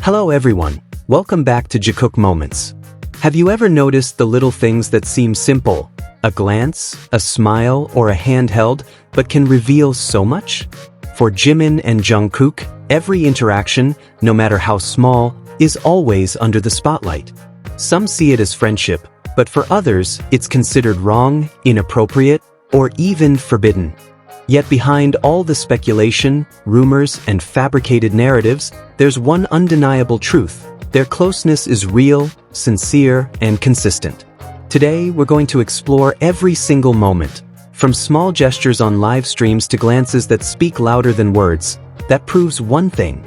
Hello everyone, welcome back to Jikook Moments. Have you ever noticed the little things that seem simple? A glance, a smile, or a hand held, but can reveal so much? For Jimin and Jungkook, every interaction, no matter how small, is always under the spotlight. Some see it as friendship, but for others, it's considered wrong, inappropriate, or even forbidden. Yet behind all the speculation, rumors, and fabricated narratives, there's one undeniable truth. Their closeness is real, sincere, and consistent. Today, we're going to explore every single moment, from small gestures on live streams to glances that speak louder than words. That proves one thing: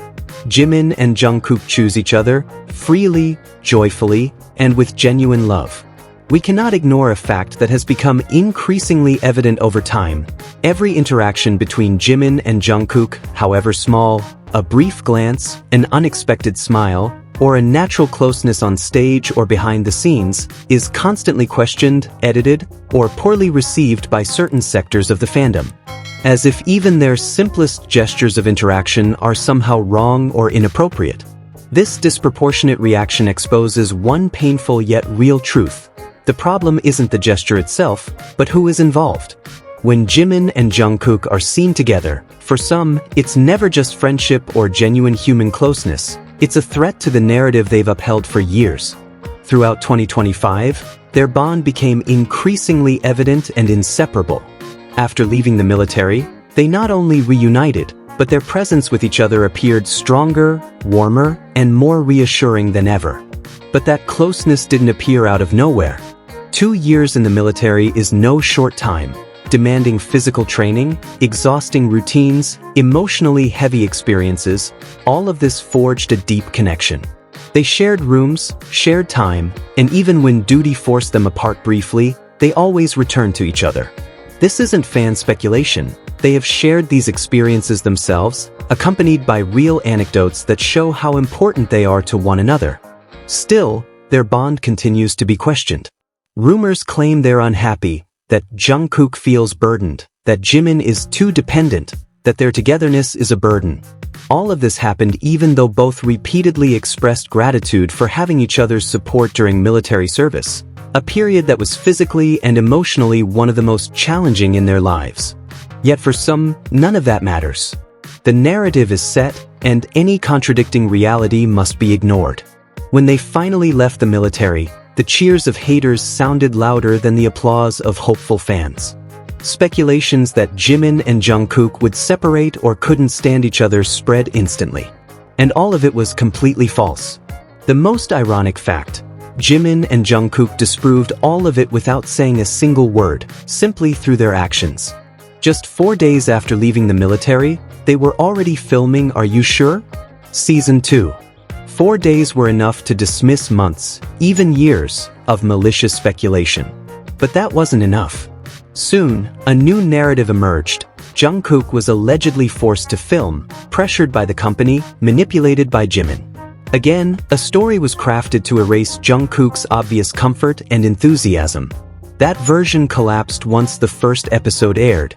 Jimin and Jungkook choose each other, freely, joyfully, and with genuine love. We cannot ignore a fact that has become increasingly evident over time. Every interaction between Jimin and Jungkook, however small, a brief glance, an unexpected smile, or a natural closeness on stage or behind the scenes, is constantly questioned, edited, or poorly received by certain sectors of the fandom. As if even their simplest gestures of interaction are somehow wrong or inappropriate. This disproportionate reaction exposes one painful yet real truth. The problem isn't the gesture itself, but who is involved. When Jimin and Jungkook are seen together, for some, it's never just friendship or genuine human closeness. It's a threat to the narrative they've upheld for years. Throughout 2025, their bond became increasingly evident and inseparable. After leaving the military, they not only reunited, but their presence with each other appeared stronger, warmer, and more reassuring than ever. But that closeness didn't appear out of nowhere. 2 years in the military is no short time, demanding physical training, exhausting routines, emotionally heavy experiences. All of this forged a deep connection. They shared rooms, shared time, and even when duty forced them apart briefly, they always returned to each other. This isn't fan speculation. They have shared these experiences themselves, accompanied by real anecdotes that show how important they are to one another. Still, their bond continues to be questioned. Rumors claim they're unhappy, that Jungkook feels burdened, that Jimin is too dependent, that their togetherness is a burden. All of this happened even though both repeatedly expressed gratitude for having each other's support during military service, a period that was physically and emotionally one of the most challenging in their lives. Yet for some, none of that matters. The narrative is set, and any contradicting reality must be ignored. When they finally left the military, the cheers of haters sounded louder than the applause of hopeful fans. Speculations that Jimin and Jungkook would separate or couldn't stand each other spread instantly. And all of it was completely false. The most ironic fact: Jimin and Jungkook disproved all of it without saying a single word, simply through their actions. Just 4 days after leaving the military, they were already filming Are You Sure? Season 2. 4 days were enough to dismiss months, even years, of malicious speculation. But that wasn't enough. Soon, a new narrative emerged. Jungkook was allegedly forced to film, pressured by the company, manipulated by Jimin. Again, a story was crafted to erase Jungkook's obvious comfort and enthusiasm. That version collapsed once the first episode aired.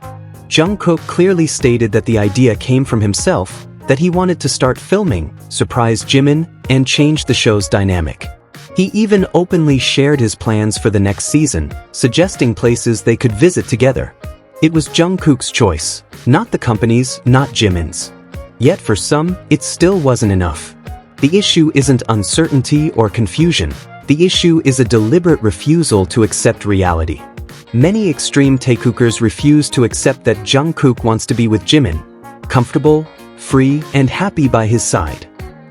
Jungkook clearly stated that the idea came from himself, that he wanted to start filming, surprise Jimin, and change the show's dynamic. He even openly shared his plans for the next season, suggesting places they could visit together. It was Jungkook's choice, not the company's, not Jimin's. Yet for some, it still wasn't enough. The issue isn't uncertainty or confusion. The issue is a deliberate refusal to accept reality. Many extreme Taekookers refuse to accept that Jungkook wants to be with Jimin, comfortable, free, and happy by his side.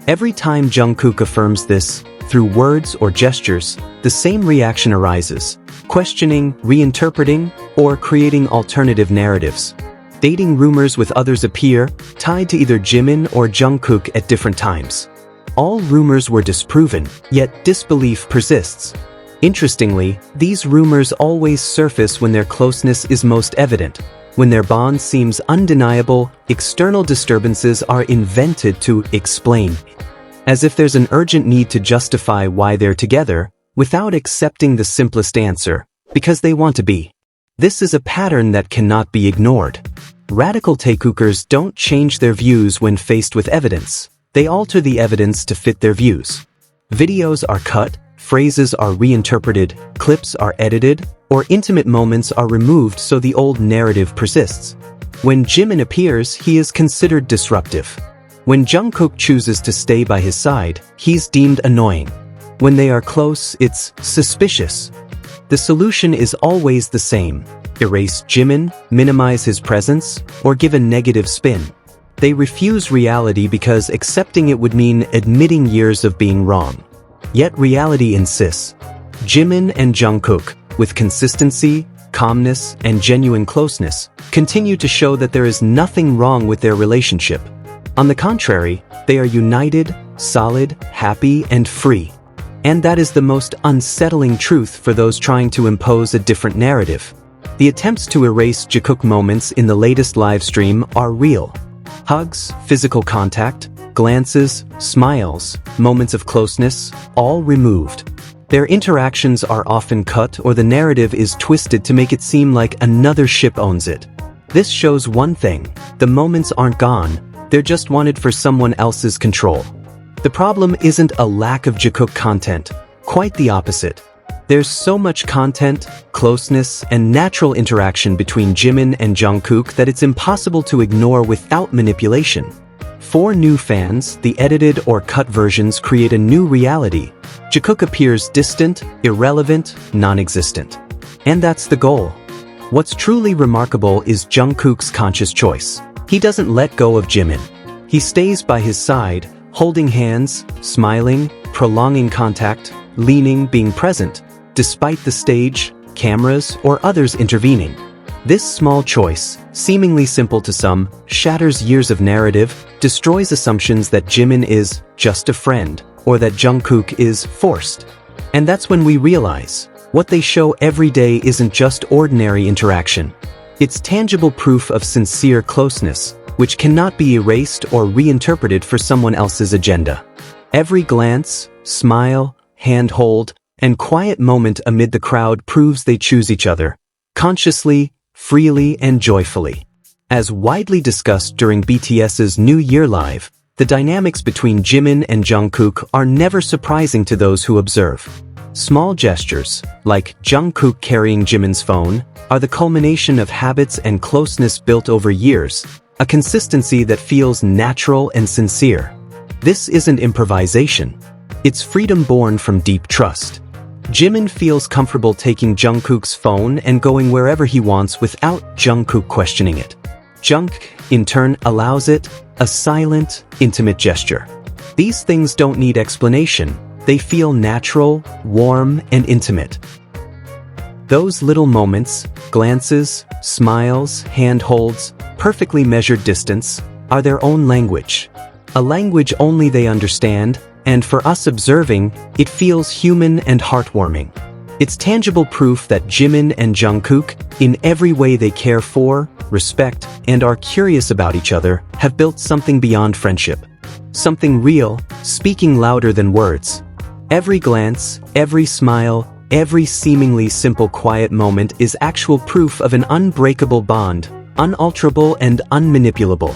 Every time Jungkook affirms this, through words or gestures, the same reaction arises: questioning, reinterpreting, or creating alternative narratives. Dating rumors with others appear, tied to either Jimin or Jungkook at different times. All rumors were disproven, yet disbelief persists. Interestingly, these rumors always surface when their closeness is most evident. When their bond seems undeniable, external disturbances are invented to explain. As if there's an urgent need to justify why they're together, without accepting the simplest answer: because they want to be. This is a pattern that cannot be ignored. Radical Taekookers don't change their views when faced with evidence. They alter the evidence to fit their views. Videos are cut, phrases are reinterpreted, clips are edited, or intimate moments are removed so the old narrative persists. When Jimin appears, he is considered disruptive. When Jungkook chooses to stay by his side, he's deemed annoying. When they are close, it's suspicious. The solution is always the same: erase Jimin, minimize his presence, or give a negative spin. They refuse reality because accepting it would mean admitting years of being wrong. Yet reality insists. Jimin and Jungkook, with consistency, calmness, and genuine closeness, continue to show that there is nothing wrong with their relationship. On the contrary, they are united, solid, happy, and free. And that is the most unsettling truth for those trying to impose a different narrative. The attempts to erase Jikook Moments in the latest live stream are real. Hugs, physical contact, glances, smiles, moments of closeness, all removed. Their interactions are often cut, or the narrative is twisted to make it seem like another ship owns it. This shows one thing: the moments aren't gone, they're just wanted for someone else's control. The problem isn't a lack of Jikook content, quite the opposite. There's so much content, closeness, and natural interaction between Jimin and Jungkook that it's impossible to ignore without manipulation. For new fans, the edited or cut versions create a new reality. Jikook appears distant, irrelevant, non-existent. And that's the goal. What's truly remarkable is Jungkook's conscious choice. He doesn't let go of Jimin. He stays by his side, holding hands, smiling, prolonging contact, leaning, being present, despite the stage, cameras, or others intervening. This small choice, seemingly simple to some, shatters years of narrative, destroys assumptions that Jimin is just a friend, or that Jungkook is forced. And that's when we realize, what they show every day isn't just ordinary interaction. It's tangible proof of sincere closeness, which cannot be erased or reinterpreted for someone else's agenda. Every glance, smile, handhold, and quiet moment amid the crowd proves they choose each other, consciously, freely, and joyfully. As widely discussed during BTS's New Year Live, the dynamics between Jimin and Jungkook are never surprising to those who observe. Small gestures, like Jungkook carrying Jimin's phone, are the culmination of habits and closeness built over years, a consistency that feels natural and sincere. This isn't improvisation. It's freedom born from deep trust. Jimin feels comfortable taking Jungkook's phone and going wherever he wants without Jungkook questioning it. Jungkook, in turn, allows it, a silent, intimate gesture. These things don't need explanation. They feel natural, warm, and intimate. Those little moments, glances, smiles, handholds, perfectly measured distance, are their own language. A language only they understand, and for us observing, it feels human and heartwarming. It's tangible proof that Jimin and Jungkook, in every way they care for, respect, and are curious about each other, have built something beyond friendship. Something real, speaking louder than words. Every glance, every smile, every seemingly simple quiet moment is actual proof of an unbreakable bond, unalterable and unmanipulable.